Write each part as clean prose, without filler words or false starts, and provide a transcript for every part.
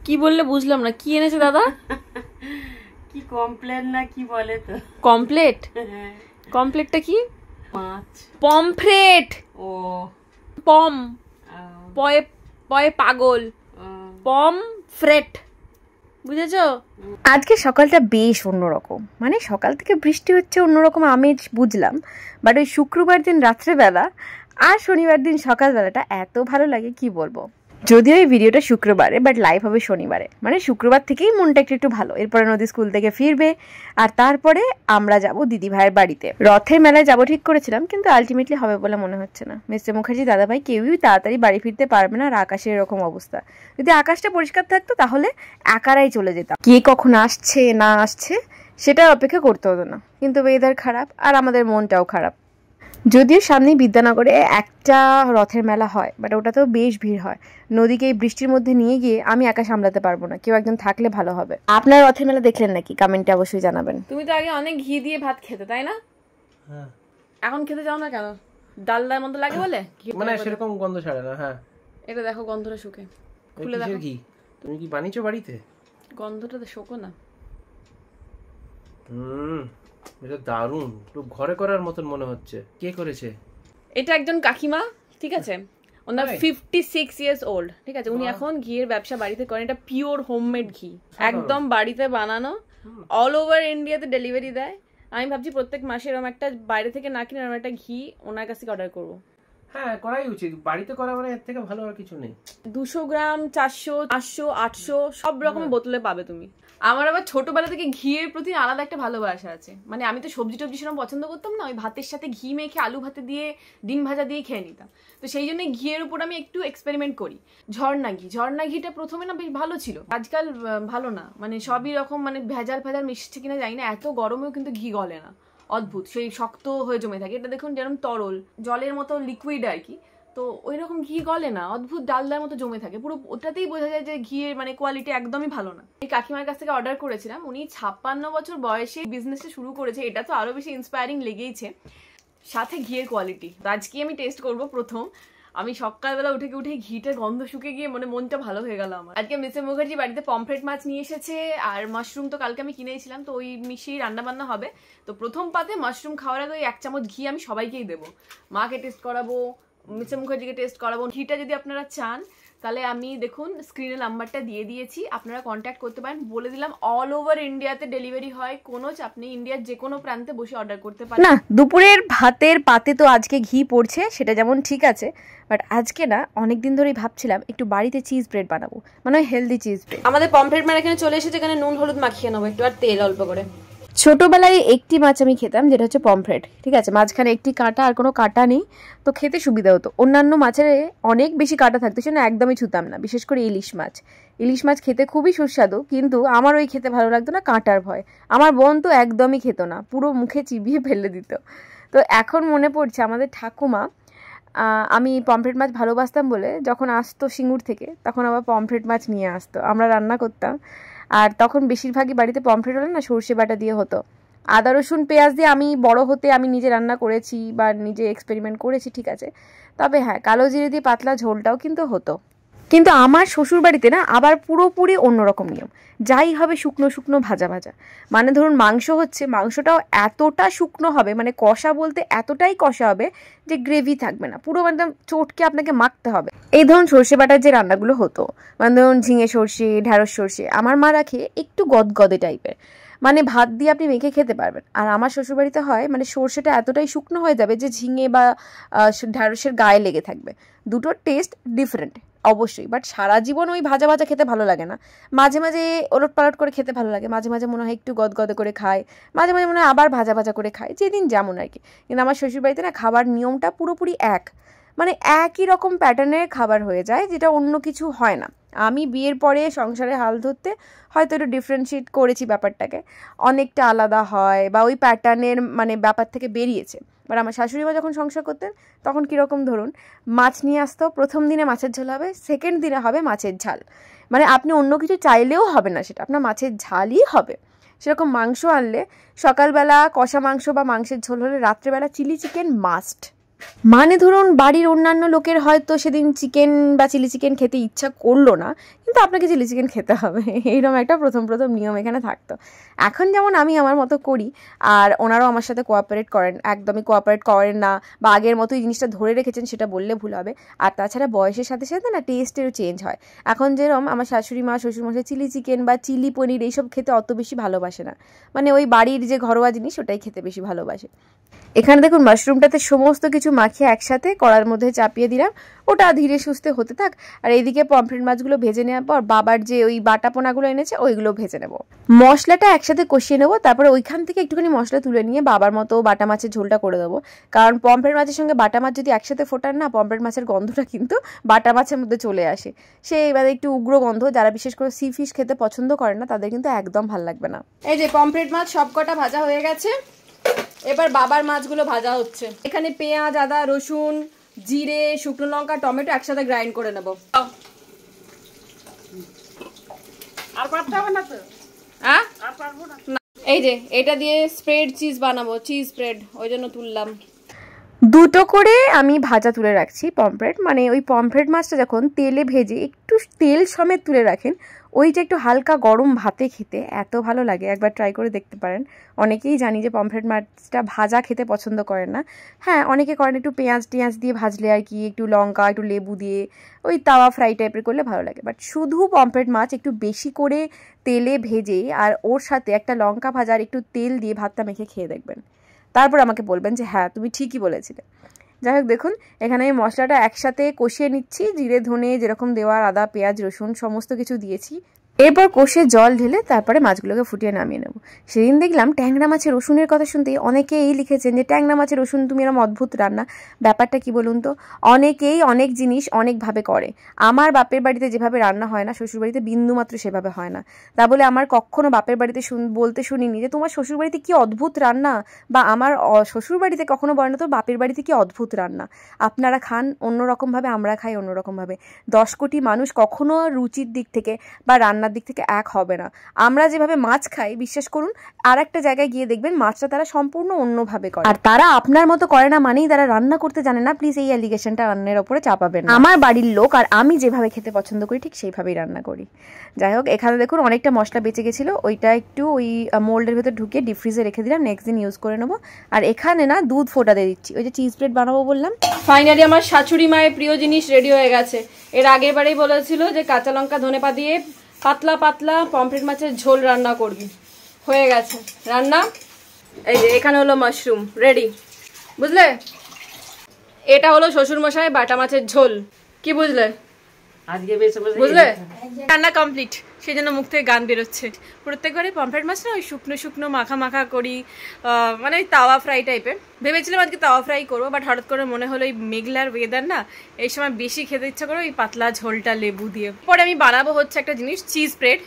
কি বললে বুঝলাম না, কি এনেছে দাদা? কি কমপ্লেট না কি বলে তো? কমপ্লেট? কমপ্লেটটা কি? মাছ। পমফ্রেট। ও পম, পয়ে পয়ে পাগল, পমফ্রেট, বুঝেছো? আজকে সকালটা বেশ অন্যরকম, মানে সকাল থেকে বৃষ্টি হচ্ছে, অন্যরকম আমেজ বুঝলাম, বাট ওই শুক্রবার দিন রাত্রেবেলা আর শনিবার দিন সকালবেলাটা এত ভালো লাগে কি বলবো। যদিও এই ভিডিওটা শুক্রবারে, বাট লাইভ হবে শনিবারে, মানে শুক্রবার থেকেই মনটা একটু ভালো। এরপরে নদী স্কুল থেকে ফিরবে আর তারপরে আমরা যাব দিদি ভাইয়ের বাড়িতে। রথের মেলায় যাবো ঠিক করেছিলাম, কিন্তু আলটিমেটলি হবে বলে মনে হচ্ছে না। মিস্টার মুখার্জি দাদাভাই কেউই তাড়াতাড়ি বাড়ি ফিরতে পারবে না, আর আকাশের এরকম অবস্থা। যদি আকাশটা পরিষ্কার থাকতো তাহলে একারাই চলে যেতাম। কে কখন আসছে না আসছে সেটা অপেক্ষা করতে হতো না, কিন্তু ওয়েদার খারাপ আর আমাদের মনটাও খারাপ। যদিও সামনেই বিদ্যানগরে একটা রথের মেলা হয়, বাট ওটাতেও বেশ ভিড় হয়। নদীকে এই বৃষ্টির মধ্যে নিয়ে গিয়ে আমি একা সামলাতে পারবো না, কেউ একজন থাকলে ভালো হবে। আপনার রথের মেলা দেখলেন নাকি? কমেন্টে অবশ্যই জানাবেন। তুমি তো আগে অনেক ঘি দিয়ে ভাত খেতে, তাই না? হ্যাঁ। এখন খেতে যাও না কেন? ডালদার মতো লাগে বলে? মানে সেরকম গন্ধ ছাড়ে না। হ্যাঁ, এটা দেখো গন্ধটা শুকে, খুলে দেখো। কি তুমি কি বানিয়েছো বাড়িতে? গন্ধটা তো শোকো না। এটা দারুণ, একটু ঘরে করার মতন মনে হচ্ছে। কে করেছে এটা? একজন কাকিমা, ঠিক আছে, ওনার 56 ইয়ার্স ওল্ড, ঠিক আছে। উনি এখন ঘিয়ের ব্যবসা বাড়িতে করেন। এটা পিওর হোমমেড ঘি, একদম বাড়িতে বানানো, অল ওভার ইন্ডিয়াতে ডেলিভারি দেয়। আমি ভাবছি প্রত্যেক মাসে এরকম একটা বাইরে থেকে না কিনে এরকম একটা ঘি ওনার কাছ থেকে অর্ডার করবো। হ্যাঁ, করাই উচিত। বাড়িতে করা মানে এর থেকে ভালো আর কিছু নেই। 200 গ্রাম, 400, 500, 800 সব রকম বোতলে পাবে তুমি। আমার আবার ছোটবেলা থেকে ঘিয়ের প্রতি আলাদা একটা ভালোবাসা আছে। মানে আমি তো সবজি টবজি সেরকম পছন্দ করতাম না, ওই ভাতের সাথে ঘি মেখে আলু ভাতে দিয়ে ডিম ভাজা দিয়ে খেয়ে নিতাম। তো সেই জন্য ঘিয়ের উপর আমি একটু এক্সপেরিমেন্ট করি। ঝর্ণা ঘিটা প্রথমে না বেশ ভালো ছিল, আজকাল ভালো না। মানে সবই রকম মানে ভেজাল মিশছে কিনা জানি না, এত গরমেও কিন্তু ঘি গলে না, অদ্ভুত, সেই শক্ত হয়ে জমে থাকে। এটা দেখুন যেরকম তরল জলের মতো লিকুইড আর কি, তো ওই রকম ঘি গলে না, অদ্ভুত ডালদার মতো জমে থাকে পুরো। ওটাতেই বোঝা যায় যে ঘিয়ের মানে কোয়ালিটি একদমই ভালো না। এই কাকিমার কাছ থেকে অর্ডার করেছিলাম, উনি 56 বছর বয়সে বিজনেসটা শুরু করেছে, এটা তো আরো বেশি ইন্সপায়ারিং লেগেইছে, সাথে ঘিয়ের কোয়ালিটি। আজকে আমি টেস্ট করব প্রথম। আমি সকালবেলা উঠে ঘিটা গন্ধ শুকে গিয়ে মানে মনটা ভালো হয়ে গেল আমার। আজকে মিস্টার মুখার্জি বাড়িতে পমফ্রেট মাছ নিয়ে এসেছে, আর মাশরুম তো কালকে আমি কিনেছিলাম, তো ওই মিশিয়ে রান্না বান্না হবে। তো প্রথম পাতে মাশরুম খাওয়ার আগে ওই 1 চামচ ঘি আমি সবাইকেই দেবো। মাকে টেস্ট করাবো, মিস্টার মুখার্জিকে টেস্ট করাবো। ঘিটা যদি আপনারা চান তাহলে আমি দেখুন স্ক্রিনে নাম্বারটা দিয়ে দিয়েছি, আপনারা কন্ট্যাক্ট করতে পারেন। বলে দিলাম অল ওভার ইন্ডিয়াতে ডেলিভারি হয়, কোনো চাপ নেই, ইন্ডিয়ার যে কোনো প্রান্তে বসে অর্ডার করতে পারেন। না, দুপুরের ভাতের পাতে তো আজকে ঘি পড়ছে, সেটা যেমন ঠিক আছে, বাট আজকে না অনেকদিন ধরেই ভাবছিলাম একটু বাড়িতে চিজ ব্রেড বানাবো, মানে হেলদি চিজ ব্রেড। আমাদের পমফ্রেট মার এখানে চলে এসেছে, এখানে নুন হলুদ মাখিয়ে নেবো একটু, আর তেল অল্প করে। ছোটবেলায় একটি মাছ আমি খেতাম, যেটা হচ্ছে পমফ্রেট, ঠিক আছে, মাঝখানে একটি কাঁটা আর কোনো কাঁটা নেই, তো খেতে সুবিধা হতো। অন্যান্য মাছের অনেক বেশি কাঁটা থাকতো, সেটা একদমই ছুতাম না, বিশেষ করে ইলিশ মাছ খেতে খুবই সুস্বাদু, কিন্তু আমার ওই খেতে ভালো লাগতো না কাঁটার ভয়। আমার বোন তো একদমই খেত না, পুরো মুখে চিবিয়ে ফেলে দিত। তো এখন মনে পড়ছে আমাদের ঠাকুমা, আমি পমফ্রেট মাছ ভালোবাসতাম বলে যখন আসতো সিঙ্গুর থেকে, তখন আবার পমফ্রেট মাছ নিয়ে আসতো, আমরা রান্না করতাম। আর তখন বেশিরভাগই বাড়িতে পমফ্রেট হলে না সর্ষে বাটা দিয়ে হতো, আদা রসুন পেঁয়াজ দিয়ে। আমি বড় হতে আমি নিজে রান্না করেছি বা নিজে এক্সপেরিমেন্ট করেছি, ঠিক আছে, তবে হ্যাঁ কালো জিরে দিয়ে পাতলা ঝোলটাও কিন্তু হতো। কিন্তু আমার শ্বশুর বাড়িতে না আবার পুরোপুরি অন্যরকম নিয়ম, যাই হবে শুকনো শুকনো ভাজা। মানে ধরুন মাংস হচ্ছে, মাংসটাও এতটা শুকনো হবে, মানে কষা বলতে এতটাই কষা হবে যে গ্রেভি থাকবে না, পুরো একদম চটকে আপনাকে মাখতে হবে। এই ধরুন সর্ষে বাটার যে রান্নাগুলো হতো, মানে ধরুন ঝিঙে সর্ষে, ঢ্যাঁড়স সর্ষে, আমার মা রাখে একটু গদগদে টাইপের, মানে ভাত দিয়ে আপনি মেখে খেতে পারবেন। আর আমার শ্বশুরবাড়িতে হয় মানে সর্ষেটা এতটাই শুকনো হয়ে যাবে যে ঝিঙে বা ঢ্যাঁড়সের গায়ে লেগে থাকবে। দুটোর টেস্ট ডিফারেন্ট অবশ্যই, বাট সারা জীবন ওই ভাজা খেতে ভালো লাগে না। মাঝে মাঝে ওলট পালট করে খেতে ভালো লাগে, মাঝে মাঝে মনে হয় একটু গদগদে করে খায়, মাঝে মাঝে মনে হয় আবার ভাজা করে খায়, যেদিন যেমন আর কি। কিন্তু আমার শ্বশুরবাড়িতে না খাবার নিয়মটা পুরোপুরি এক, মানে একই রকম প্যাটার্নের খাবার হয়ে যায়, যেটা অন্য কিছু হয় না। আমি বিয়ের পরে সংসারে হাল ধরতে হয়তো একটু ডিফারেন্সিয়েট করেছি ব্যাপারটাকে, অনেকটা আলাদা হয় বা ওই প্যাটার্নের মানে ব্যাপার থেকে বেরিয়েছে। বাট আমার শাশুড়ি মা যখন সংসার করতেন তখন কীরকম, ধরুন মাছ নিয়ে আসতো, প্রথম দিনে মাছের ঝোল হবে, সেকেন্ড দিনে হবে মাছের ঝাল, মানে আপনি অন্য কিছু চাইলেও হবে না, সেটা আপনার মাছের ঝালই হবে। সেরকম মাংস আনলে সকালবেলা কষা মাংস বা মাংসের ঝোল হলে রাত্রেবেলা চিলি চিকেন মাস্ট। মানে ধরুন বাড়ির অন্যান্য লোকের হয়তো সেদিন চিকেন বা চিলি চিকেন খেতে ইচ্ছা করলো না, কিন্তু কিন্তু আপনাকে চিলি চিকেন খেতে হবে, এইরকম একটা প্রথম নিয়ম এখানে থাকতো। এখন যেমন আমি আমার মতো করি, আর ওনারাও আমার সাথে কোঅপারেট করেন, একদমই কোঅপারেট করেন না বা আগের মতো এই জিনিসটা ধরে রেখেছেন সেটা বললে ভুল হবে। আর তাছাড়া বয়সের সাথে সাথে না টেস্টেরও চেঞ্জ হয়। এখন যেরকম আমার শাশুড়ি মা শ্বশুরমশাই চিলি চিকেন বা চিলি পনির এইসব খেতে অত বেশি ভালোবাসে না, মানে ওই বাড়ির যে ঘরোয়া জিনিস ওটাই খেতে বেশি ভালোবাসে। এখানে দেখুন মাশরুমটাতে সমস্ত কিছু মাখিয়ে একসাথে কড়ার মধ্যে চাপিয়ে দিলাম, ওটা ধীরে সুস্থে হতে থাক। আর এইদিকে পমফ্রেট মাছগুলো ভেজে নেওয়ার পর বাবার যে ওই বাটা পোনাগুলো এনেছে ওইগুলো ভেজে নেব, মশলাটা একসাথে কষিয়ে নেবো। তারপরে ওইখান থেকে একটুখানি মশলা তুলে নিয়ে বাবার মতো বাটা মাছের ঝোলটা করে দেবো, কারণ পমফ্রেট মাছের সঙ্গে বাটা মাছ যদি একসাথে ফোটান না, পমফ্রেট মাছের গন্ধটা কিন্তু বাটা মাছের মধ্যে চলে আসে, সে এবারে একটু উগ্র গন্ধ। যারা বিশেষ করে সি ফিশ খেতে পছন্দ করে না তাদের কিন্তু একদম ভালো লাগবে না। এই যে পমফ্রেট মাছ সবকটা ভাজা হয়ে গেছে, এবার বাবার মাছগুলো ভাজা হচ্ছে। এখানে পেঁয়াজ, আদা, রসুন, জিরে, শুকনো লঙ্কা, টমেটো একসাথে গ্রাইন্ড করে নেব। আর পারতে হবে না তো? হ্যাঁ, আর পারবো না। এই যে এটা দিয়ে স্প্রেড চিজ বানাবো, চিজ স্প্রেড, ওই জন্য তুললাম। দুটো করে আমি ভাজা তুলে রাখছি পমফ্রেট, মানে ওই পমফ্রেট মাছটা যখন তেলে ভেজে একটু তেল সমেত তুলে রাখেন, ওইটা একটু হালকা গরম ভাতে খেতে এত ভালো লাগে, একবার ট্রাই করে দেখতে পারেন। অনেকেই জানি যে পমফ্রেট মাছটা ভাজা খেতে পছন্দ করেন না, হ্যাঁ অনেকে করেন একটু পেঁয়াজ টিয়াজ দিয়ে ভাজলে আর কি, একটু লঙ্কা একটু লেবু দিয়ে ওই তাওয়া ফ্রাই টাইপের করলে ভালো লাগে। বাট শুধু পমফ্রেট মাছ একটু বেশি করে তেলে ভেজে আর ওর সাথে একটা লঙ্কা ভাজা আর একটু তেল দিয়ে ভাতটা মেখে খেয়ে দেখবেন, তারপর আমাকে বলবেন যে হ্যাঁ তুমি ঠিকই বলেছিলে। যাই হোক দেখুন এখানে আমি মশলাটা একসাথে কষিয়ে নিচ্ছি, জিরে ধনে যেরকম দেওয়ার, আদা পেঁয়াজ রসুন সমস্ত কিছু দিয়েছি। এরপর কষে জল ঢেলে তারপরে মাছগুলোকে ফুটিয়ে নামিয়ে নেব। সেদিন দেখলাম ট্যাংরা মাছের রসুনের কথা শুনতেই অনেকেই লিখেছেন যে ট্যাংরা মাছের রসুন তুমি এরকম অদ্ভুত রান্না। ব্যাপারটা কি বলুন তো, অনেকেই অনেক জিনিস অনেকভাবে করে। আমার বাপের বাড়িতে যেভাবে রান্না হয় না, শ্বশুরবাড়িতে বিন্দুমাত্র সেভাবে হয় না। তা বলে আমার কখনো বাপের বাড়িতে বলতে শুনিনি যে তোমার শ্বশুরবাড়িতে কি অদ্ভুত রান্না, বা আমার শ্বশুরবাড়িতে কখনো বলে না তোর বাপের বাড়িতে কি অদ্ভুত রান্না। আপনারা খান অন্যরকমভাবে, আমরা খাই অন্যরকমভাবে। 10 কোটি মানুষ কখনো রুচির দিক থেকে বা রান্নার দিক থেকে এক হবে না। আমরা যেভাবে মাছ খাই বিশ্বাস করুন, আর একটা জায়গায় গিয়ে দেখবেন মাছটা তারা সম্পূর্ণ অন্যভাবে করে, আর তারা আপনার মতো করে না মানেই তারা রান্না করতে জানে না। প্লিজ এই অ্যালিগেশনটা অন্যের ওপরে চাপাবেন না। আমার বাড়ির লোক আর আমি যেভাবে খেতে পছন্দ করি ঠিক সেইভাবেই রান্না করি। যাই হোক এখানে দেখুন অনেকটা মশলা বেঁচে গেছিলো, ওইটা একটু ওই মোল্ডের ভেতর ঢুকিয়ে ডিপ ফ্রিজে রেখে দিলাম, নেক্সট দিন ইউজ করে নেবো। আর এখানে না দুধ ফোটা দিয়ে দিচ্ছি, ওই যে চিজ ব্রেড বানাবো বললাম। ফাইনালি আমার শাশুড়ি মায়ের প্রিয় জিনিস রেডি হয়ে গেছে। এর আগের বারেই বলেছিল যে কাঁচা লঙ্কা ধনেপা দিয়ে পাতলা পাতলা পমফ্রেট মাছের ঝোল রান্না করবি, হয়ে গেছে রান্না। এই যে এখানে হলো মাশরুম রেডি, বুঝলে? এটা হলো শ্বশুরমশাই বাটা মাছের ঝোল, কি বুঝলে? আজকে বেশ বুঝলে? রান্না কমপ্লিট, সেই জন্য মুখ থেকে গান বেরোচ্ছে। প্রত্যেকবারে পমফ্রেট মাছ না ওই শুকনো শুকনো মাখা মাখা করি, মানে ওই তাওয়া ফ্রাই টাইপের। ভেবেছিলাম আজকে তাওয়া ফ্রাই করবো, বাট হঠাৎ করে মনে হলো এই মেঘলার ওয়েদার না, এই সময় বেশি খেতে ইচ্ছা করে ওই পাতলা ঝোলটা লেবু দিয়ে। পরে আমি বানাবো হচ্ছে একটা জিনিস, চিজ স্প্রেড।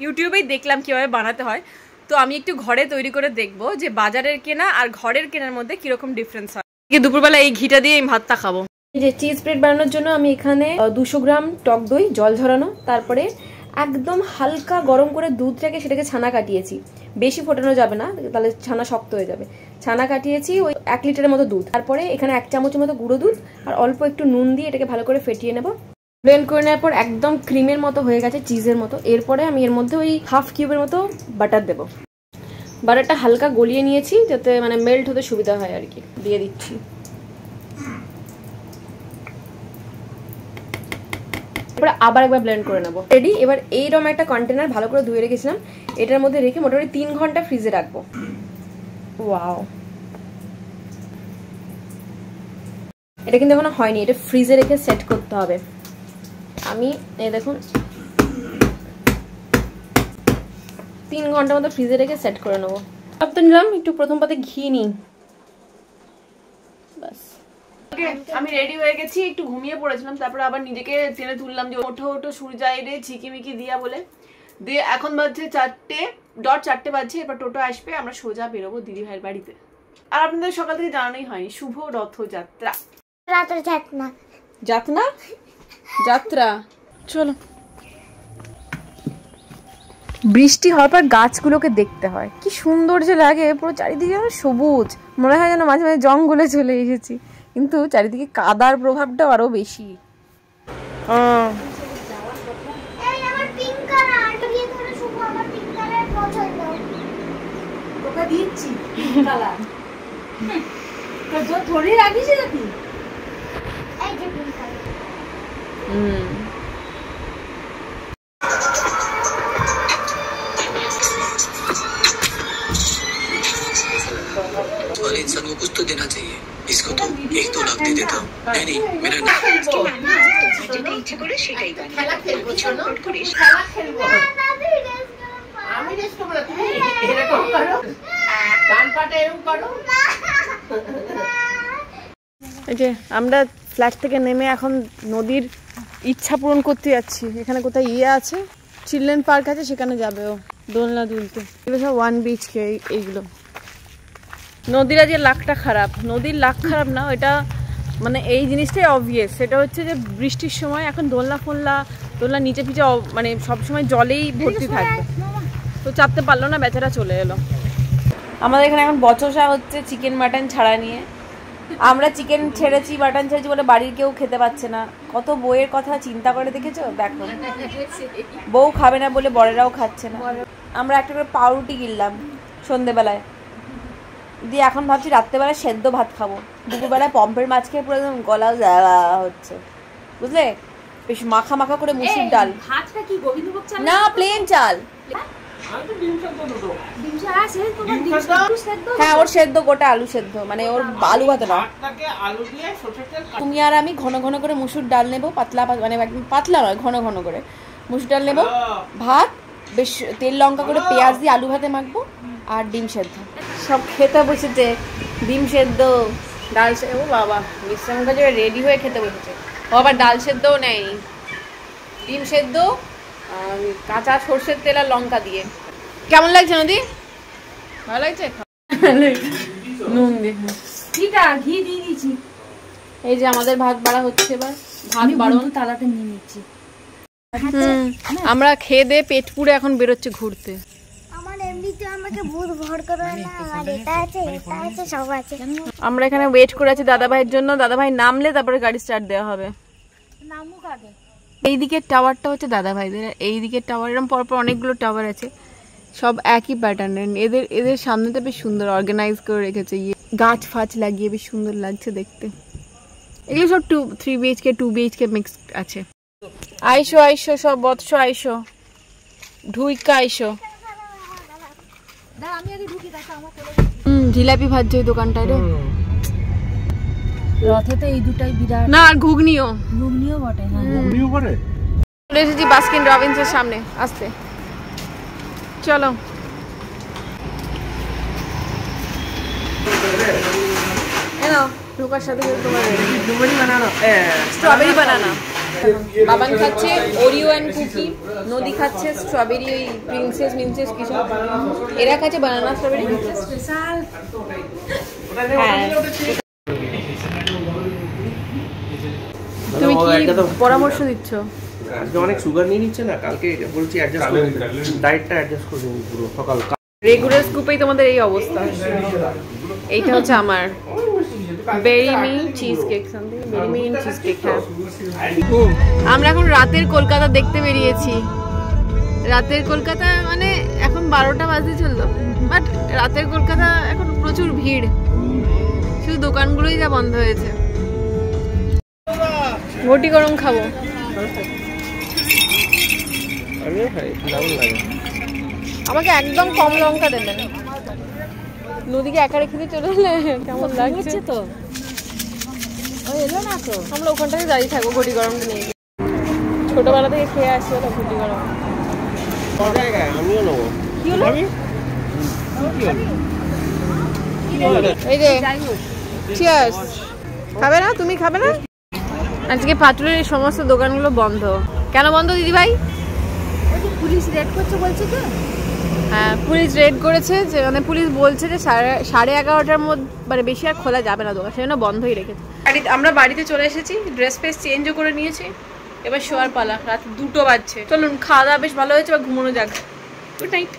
ইউটিউবেই দেখলাম কীভাবে বানাতে হয়, তো আমি একটু ঘরে তৈরি করে দেখবো যে বাজারের কেনা আর ঘরের কেনার মধ্যে কীরকম ডিফারেন্স হয়। দুপুরবেলা এই ঘিটা দিয়ে আমি ভাতটা খাবো। এই যে চিজ স্প্রেড বানানোর জন্য আমি এখানে 200 গ্রাম টক দই জল ঝরানো, তারপরে একদম হালকা গরম করে দুধটাকে সেটাকে ছানা কাটিয়েছি, বেশি ফোটানো যাবে না তাহলে ছানা শক্ত হয়ে যাবে। ছানা কাটিয়েছি ওই 1 লিটারের মতো দুধ, তারপরে এখানে 1 চামচের মতো গুঁড়ো দুধ আর অল্প একটু নুন দিয়ে এটাকে ভালো করে ফেটিয়ে নেব। ব্লেন্ড করে নেওয়ার পর একদম ক্রিমের মতো হয়ে গেছে, চিজের মতো। এরপরে আমি এর মধ্যে ওই 1/2 কিউবের মতো বাটার দেবো। বাটারটা হালকা গলিয়ে নিয়েছি যাতে মানে মেল্ট হতে সুবিধা হয় আর কি, দিয়ে দিচ্ছি। এবার আবার একবার ব্লেন্ড করে নেবো, রেডি। এবার এইরকম একটা কন্টেনার ভালো করে ধুয়ে রেখেছিলাম, এটার মধ্যে রেখে মোটামুটি 3 ঘন্টা ফ্রিজে রাখবো। ওয়াও, এটা কিন্তু এখনো হয়নি, এটা ফ্রিজে রেখে সেট করতে হবে। আমি এই দেখুন 3 ঘন্টার মতো ফ্রিজে রেখে সেট করে নেবো। ভাবতে নিলাম একটু প্রথম পাতে ঘি নিই, বাস। আমি রেডি হয়ে গেছি, একটু ঘুমিয়ে পড়েছিলাম, তারপরে আবার নিজেকে টেনে তুললাম যে ওঠো ওঠো সূর্যায় রে ঝিকিমিকি দিয়া বলে দিয়ে। এখন বাজছে 4:00 বাজছে, এবার টোটো আসবে, আমরা সোজা বেরোবো দিদি ভাইয়ের বাড়িতে। আর আপনাদের সকাল থেকে জানানোই হয়নি, শুভ রথযাত্রা। যাত্রা চলো। বৃষ্টি হওয়ার পর গাছগুলোকে দেখতে হয়, কি সুন্দর যে লাগে, পুরো চারিদিকে যেন সবুজ, মনে হয় যেন মাঝে মাঝে জঙ্গলে চলে এসেছি, কিন্তু চারিদিকে কাদার প্রভাবটাও আরো বেশি। দিচ্ছি কালার তো জো থোড়ি রাখিস নাকি এই যে পিঙ্ক কালার और इंसान को कुछ तो देना चाहिए इसको तो 1-2 लाख दे देता हूँ नहीं मेरा যেটা ইচ্ছে করে সেটাই খেলা খেলবো চলো করে খেলা খেলবো আমি রেস করব না তুমি এরকম করো ডান পাটা এরকম করো এই যে আমরা ফ্ল্যাট থেকে নেমে এখন নদীর ইচ্ছা পূরণ করতে যাচ্ছি। এখানে কোথায় আছে চিলড্রেন পার্ক আছে, সেখানে যাবে ও দোলনা দুলতে। এগুলো সব ওয়ান বিচ কে এইগুলো। নদীর আজ লাকটা খারাপ, নদীর লাক খারাপ না, এটা মানে এই জিনিসটাই অবভিয়াস। সেটা হচ্ছে যে বৃষ্টির সময় এখন দোলনা নিচে পিচে মানে সবসময় জলেই ভর্তি থাকবে, তো চাপতে পারলো না, বেচারা চলে এলো। আমাদের এখানে এখন বচসা হচ্ছে চিকেন মাটন ছাড়া নিয়ে। আমরা চিকেন ছেড়েছি, মাটন ছেড়েছি বলে বাড়ির কেউ খেতে পাচ্ছে না। কত বউয়ের কথা চিন্তা করে দেখেছো, দেখো বউ খাবে না বলে বড়েরাও খাচ্ছে না। আমরা একটা করে পাউরুটি কিনলাম সন্ধেবেলায়, দিয়ে এখন ভাবছি রাত্রেবেলায় সেদ্ধ ভাত খাবো। দুপুরবেলায় পম্পের মাছ খেয়ে পুরো একদম গলা হচ্ছে, বুঝলে? বেশ মাখা মাখা করে মুসুর ডাল। ভাতটা কি গোবিন্দভোগ চাল না, প্লেন চাল। হ্যাঁ, ওর সেদ্ধ গোটা আলু সেদ্ধ, মানে ওর আলু ভাত না। তুমি আর আমি ঘন ঘন করে মুসুর ডাল নেবো, পাতলা মানে একদম পাতলা নয়, ঘন ঘন করে মুসুর ডাল নেবো, ভাত বেশ তেল লঙ্কা করে পেঁয়াজ দিয়ে আলু ভাতে মাখবো, আর ডিম সেদ্ধ। সব খেতে বসেছে, ডিম সেদ্ধ, ডাল সেদ্ধ। ও বাবা, বিশ্রাম কাজে রেডি হয়ে খেতে বসেছে। ও আবার ডাল সেদ্ধও নেয়নি, ডিম সেদ্ধ কাঁচা সর্ষের তেল আর লঙ্কা দিয়ে। কেমন লাগছে নদী? ভালো লাগছে? নুন দিয়ে ঘি দিয়ে দিয়েছি। এই যে আমাদের ভাত বাড়া হচ্ছে, এবার ভাত বাড়ন তালাতে নিয়ে নিচ্ছি। আমরা খেয়ে দিয়ে পেট পুড়ে এখন বেরোচ্ছে ঘুরতে। আমার এমনিতে আমাকে ভূত ভর করে না, আমার এটা আছে সব আছে। আমরা এখানে ওয়েট করে আছি দাদা ভাইয়ের জন্য। দাদা ভাই নামলে তারপরে গাড়ি স্টার্ট দেওয়া হবে। নামুক আগে। এই দিকের টাওয়ারটা হচ্ছে দাদা ভাইদের, এই দিকের টাওয়ার, এরকম পরপর অনেকগুলো টাওয়ার আছে, সব একই প্যাটার্নের। এদের সামনেটা বেশ সুন্দর অর্গানাইজ করে রেখেছে, গাছ ফাছ লাগিয়ে বেশ সুন্দর লাগছে দেখতে। এগুলো সব 3 BHK 2 BHK মিক্সড আছে। আইসো সব বৎস আইসো, ঢুইকা আইসো। জিলাপি ভাজছে ওই দোকানটায় রে। রথে তো এই দুটাই বিরাট। না, আর ঘুগনিও বটে। চলে এসেছি বাস্কিন রবিন্সের সামনে। আসতে চলো। ঢোকার সাথে স্ট্রবেরি বানানা। বাবান খাচ্ছে ওরিও অ্যান্ড কুকি, নদী খাচ্ছে স্ট্রবেরি প্রিন্সেস কিছু, এরা খাচ্ছে বানানা স্ট্রবেরি স্পেশাল। হ্যাঁ, তুমি কি পরামর্শ দিচ্ছ? আজকে অনেক সুগার নিয়ে নিচ্ছে না, কালকে বলছি অ্যাডজাস্ট করে ডায়েটটা অ্যাডজাস্ট করে দিন পুরো সকাল। রেগুলার স্কুপেই তোমাদের এই অবস্থা। এইটা হচ্ছে আমার বেরি মিন চিজ কেক, সামথিং বেরি মিন চিজ কেক। হ্যাঁ, আমরা এখন রাতের কলকাতা দেখতে বেরিয়েছি। রাতের কলকাতা মানে এখন 12টা বাজতে চললো, বাট রাতের কলকাতা এখন প্রচুর ভিড়, শুধু দোকানগুলোই যা বন্ধ হয়েছে। ঘটি গরম খাবো। আমিও খাই, দারুণ লাগে। আমাকে একদম কম লঙ্কা দেবেন। নদীকে একা রেখে দিয়ে চলে এলে কেমন লাগছে? তো এলো না তো, আমরা ওখানটাতে দাঁড়িয়ে থাকবো ঘটি গরমটা নিয়ে। ছোটবেলা থেকে খেয়ে আসছি ওটা ঘটি গরম। আমিও নেবো। কি হলো? এই যে চিয়ার্স। খাবে না? তুমি খাবে না? আজকে পাটুলের এই সমস্ত দোকানগুলো বন্ধ। কেন বন্ধ দিদি ভাই? পুলিশ রেড করছে বলছে তো। হ্যাঁ, পুলিশ রেড করেছে, যে মানে পুলিশ বলছে যে 11:30টার মধ্যে মানে বেশি আর খোলা যাবে না দোকান, সেজন্য বন্ধই রেখেছে। আমরা বাড়িতে চলে এসেছি, ড্রেস ফ্রেস চেঞ্জও করে নিয়েছি, এবার শোয়ার পালা। রাত 2টো বাজছে। চলুন, খাওয়া দাওয়া বেশ ভালো হয়েছে, এবার ঘুমানো যাক। Good night.